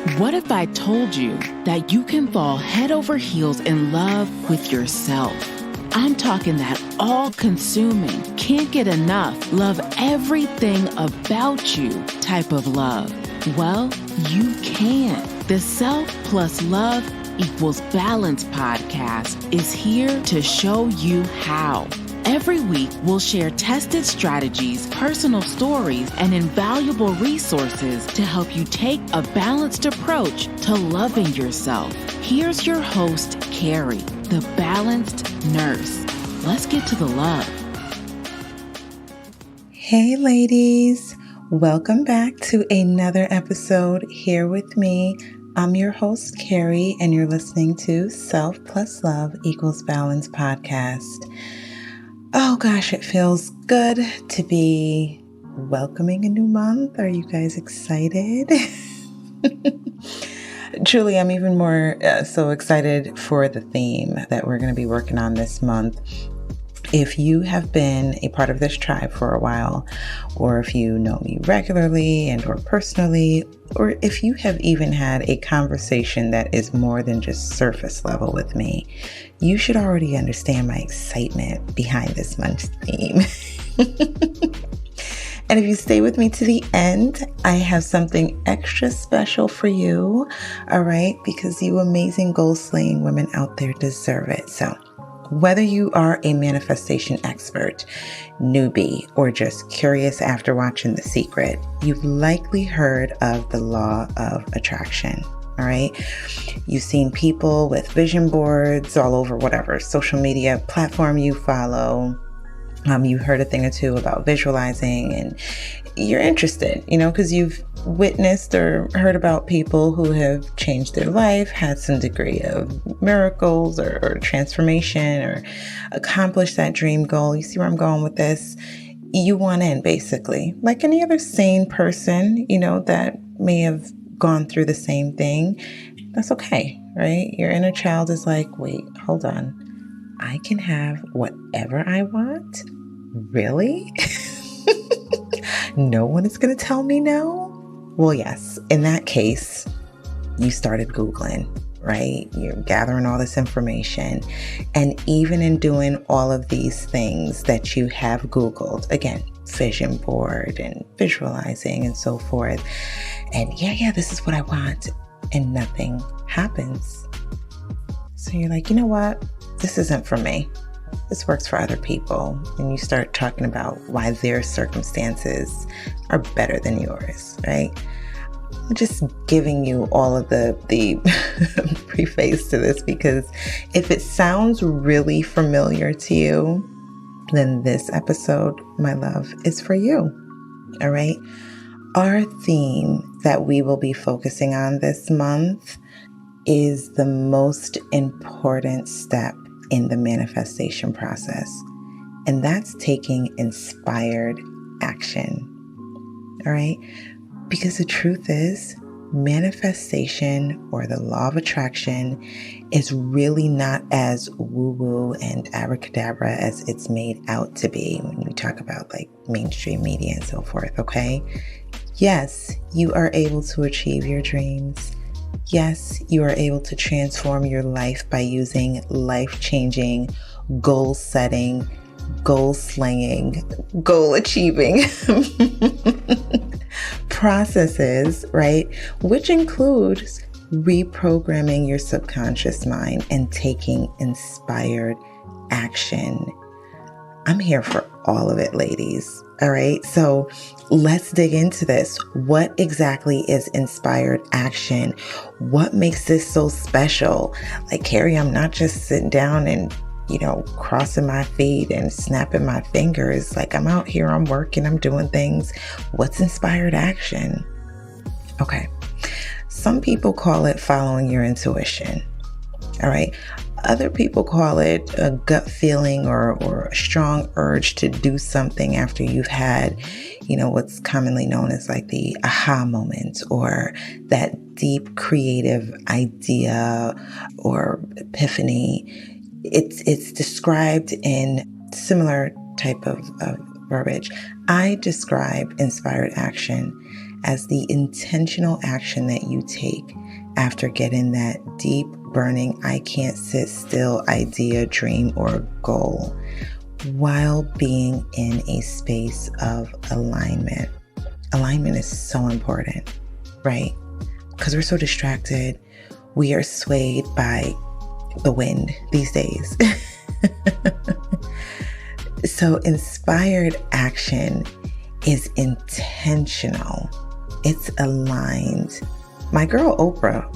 What if I told you that you can fall head over heels in love with yourself? I'm talking that all-consuming, can't get enough, love everything about you type of love. Well, you can. The Self Plus Love Equals Balance podcast is here to show you how. Every week, we'll share tested strategies, personal stories, and invaluable resources to help you take a balanced approach to loving yourself. Here's your host, Carrie, the Balanced Nurse. Let's get to the love. Hey, ladies. Welcome back to another episode here with me. I'm your host, Carrie, and you're listening to Self Plus Love Equals Balance podcast. Oh gosh, it feels good to be welcoming a new month. Are you guys excited? Truly, I'm even more so excited for the theme that we're going to be working on this month. If you have been a part of this tribe for a while, or if you know me regularly and or personally, or if you have even had a conversation that is more than just surface level with me, you should already understand my excitement behind this month's theme. And if you stay with me to the end, I have something extra special for you, all right? Because you amazing goal-slaying women out there deserve it. So whether you are a manifestation expert, newbie, or just curious after watching The Secret, you've likely heard of the law of attraction, all right? You've seen people with vision boards all over whatever social media platform you follow. You heard a thing or two about visualizing and you're interested, because you've witnessed or heard about people who have changed their life, had some degree of miracles or transformation or accomplished that dream goal. You see where I'm going with this? You want in, basically, like any other sane person, that may have gone through the same thing. That's okay, right? Your inner child is like, wait, hold on. I can have whatever I want? Really? No one is going to tell me no? Well, yes. In that case, you started Googling, right? You're gathering all this information. And even in doing all of these things that you have Googled, again, vision board and visualizing and so forth. And yeah, this is what I want. And nothing happens. So you're like, you know what? This isn't for me. This works for other people. And you start talking about why their circumstances are better than yours, right? I'm just giving you all of the preface to this because if it sounds really familiar to you, then this episode, my love, is for you. All right? Our theme that we will be focusing on this month is the most important step in the manifestation process, and that's taking inspired action. All right? Because the truth is, manifestation or the law of attraction is really not as woo-woo and abracadabra as it's made out to be when we talk about like mainstream media and so forth, okay? Yes, you are able to achieve your dreams. Yes, you are able to transform your life by using life-changing, goal-setting, goal-slaying, goal-achieving processes, right? Which includes reprogramming your subconscious mind and taking inspired action. I'm here for all of it, ladies. All right. So let's dig into this. What exactly is inspired action? What makes this so special? Like, Carrie, I'm not just sitting down and, crossing my feet and snapping my fingers. Like, I'm out here, I'm working, I'm doing things. What's inspired action? Okay. Some people call it following your intuition. All right. Other people call it a gut feeling or a strong urge to do something after you've had, what's commonly known as like the aha moment or that deep creative idea or epiphany. It's described in similar type of verbiage. I describe inspired action as the intentional action that you take after getting that deep, burning, I can't sit still idea, dream, or goal, while being in a space of alignment. Alignment is so important, right? Because we're so distracted. We are swayed by the wind these days. So inspired action is intentional. It's aligned. My girl Oprah,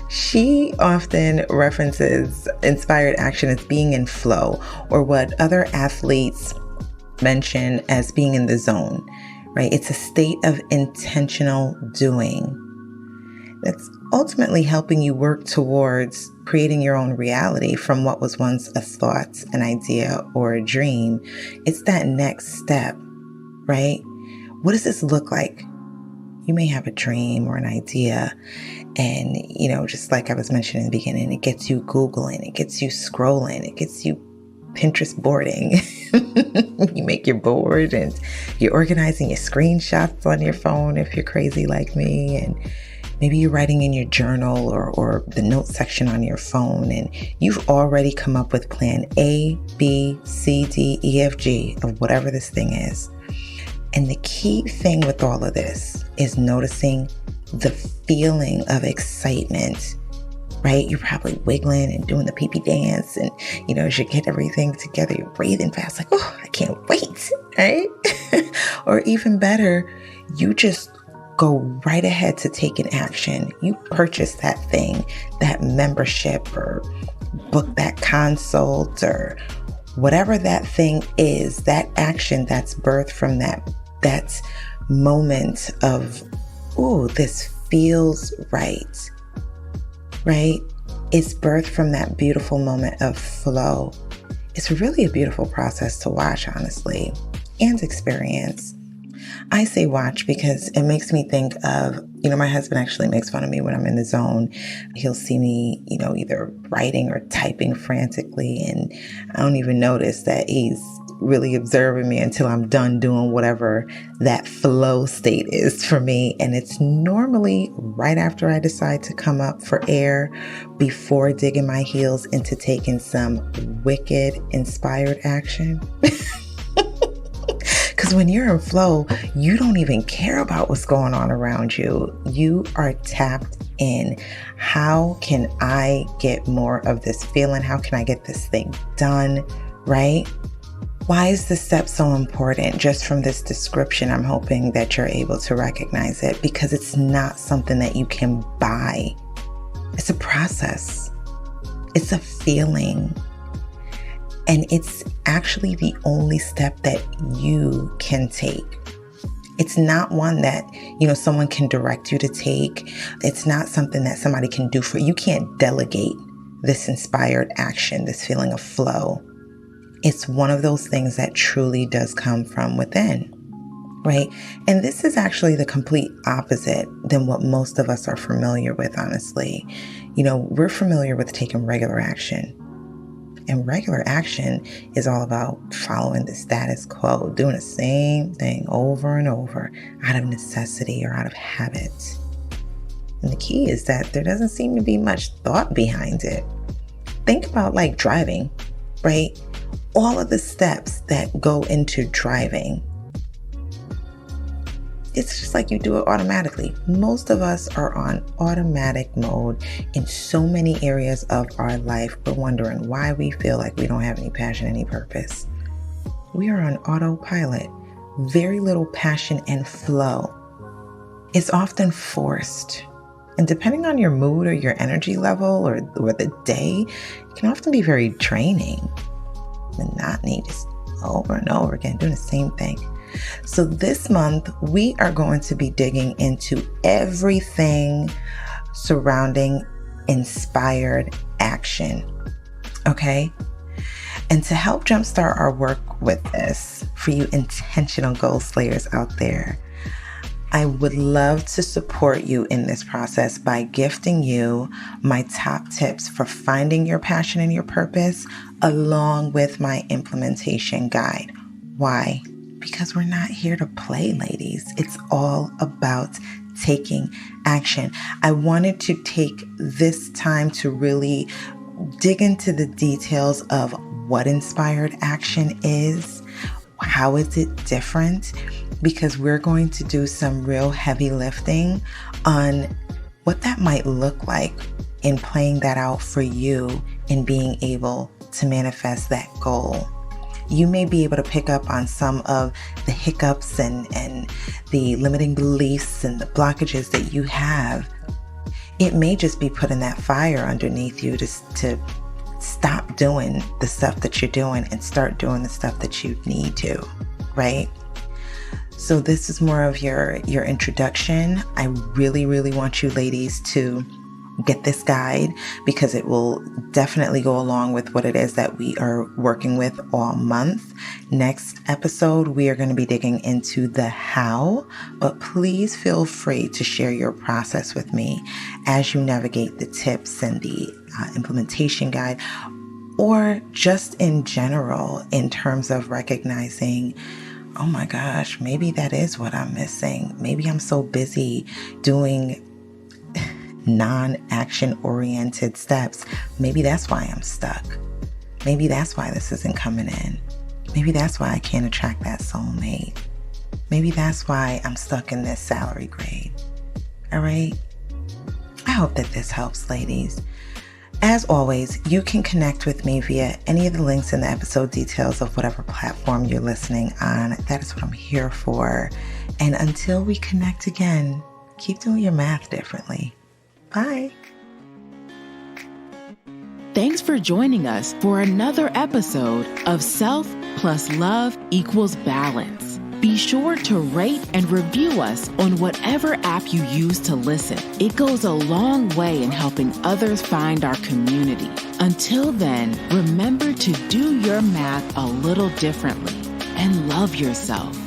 she often references inspired action as being in flow, or what other athletes mention as being in the zone, right? It's a state of intentional doing that's ultimately helping you work towards creating your own reality from what was once a thought, an idea, or a dream. It's that next step, right? What does this look like? You may have a dream or an idea, and, just like I was mentioning in the beginning, it gets you Googling, it gets you scrolling, it gets you Pinterest boarding. You make your board and you're organizing your screenshots on your phone if you're crazy like me, and maybe you're writing in your journal or the note section on your phone, and you've already come up with plan A, B, C, D, E, F, G of whatever this thing is. And the key thing with all of this is noticing the feeling of excitement, right? You're probably wiggling and doing the pee-pee dance, and, as you get everything together, you're breathing fast, like, oh, I can't wait, right? Or even better, you just go right ahead to take an action. You purchase that thing, that membership, or book that consult, or whatever that thing is, that action that's birthed from that moment of, ooh, this feels right, right? It's birthed from that beautiful moment of flow. It's really a beautiful process to watch, honestly, and experience. I say watch because it makes me think of, my husband actually makes fun of me when I'm in the zone. He'll see me, either writing or typing frantically, and I don't even notice that he's really observing me until I'm done doing whatever that flow state is for me. And it's normally right after I decide to come up for air, before digging my heels into taking some wicked inspired action. Because when you're in flow, you don't even care about what's going on around you. You are tapped in. How can I get more of this feeling? How can I get this thing done, right? Why is this step so important? Just from this description, I'm hoping that you're able to recognize it, because it's not something that you can buy. It's a process. It's a feeling. And it's actually the only step that you can take. It's not one that, someone can direct you to take. It's not something that somebody can do for you. You can't delegate this inspired action, this feeling of flow. It's one of those things that truly does come from within, right? And this is actually the complete opposite than what most of us are familiar with, honestly. We're familiar with taking regular action. And regular action is all about following the status quo, doing the same thing over and over out of necessity or out of habit. And the key is that there doesn't seem to be much thought behind it. Think about like driving, right? All of the steps that go into driving. It's just like you do it automatically. Most of us are on automatic mode in so many areas of our life. We're wondering why we feel like we don't have any passion, any purpose. We are on autopilot. Very little passion and flow. It's often forced. And depending on your mood or your energy level or the day, it can often be very draining. Monotony, just over and over again, doing the same thing. So this month, we are going to be digging into everything surrounding inspired action. Okay? And to help jumpstart our work with this, for you intentional goal slayers out there, I would love to support you in this process by gifting you my top tips for finding your passion and your purpose, along with my implementation guide. Why? because we're not here to play, ladies. It's all about taking action. I wanted to take this time to really dig into the details of what inspired action is, how is it different, because we're going to do some real heavy lifting on what that might look like in playing that out for you and being able to manifest that goal. You may be able to pick up on some of the hiccups and the limiting beliefs and the blockages that you have. It may just be putting that fire underneath you to stop doing the stuff that you're doing and start doing the stuff that you need to, right? So this is more of your introduction. I really, really want you ladies to get this guide because it will definitely go along with what it is that we are working with all month. Next episode, we are going to be digging into the how, but please feel free to share your process with me as you navigate the tips and the implementation guide, or just in general in terms of recognizing, oh my gosh, maybe that is what I'm missing. Maybe I'm so busy doing non-action oriented steps. Maybe that's why I'm stuck. Maybe that's why this isn't coming in. Maybe that's why I can't attract that soulmate. Maybe that's why I'm stuck in this salary grade. All right. I hope that this helps, ladies. As always, you can connect with me via any of the links in the episode details of whatever platform you're listening on. That is what I'm here for. And until we connect again, keep doing your math differently. Bye. Thanks for joining us for another episode of Self plus Love equals Balance. Be sure to rate and review us on whatever app you use to listen. It goes a long way in helping others find our community. Until then, remember to do your math a little differently and love yourself.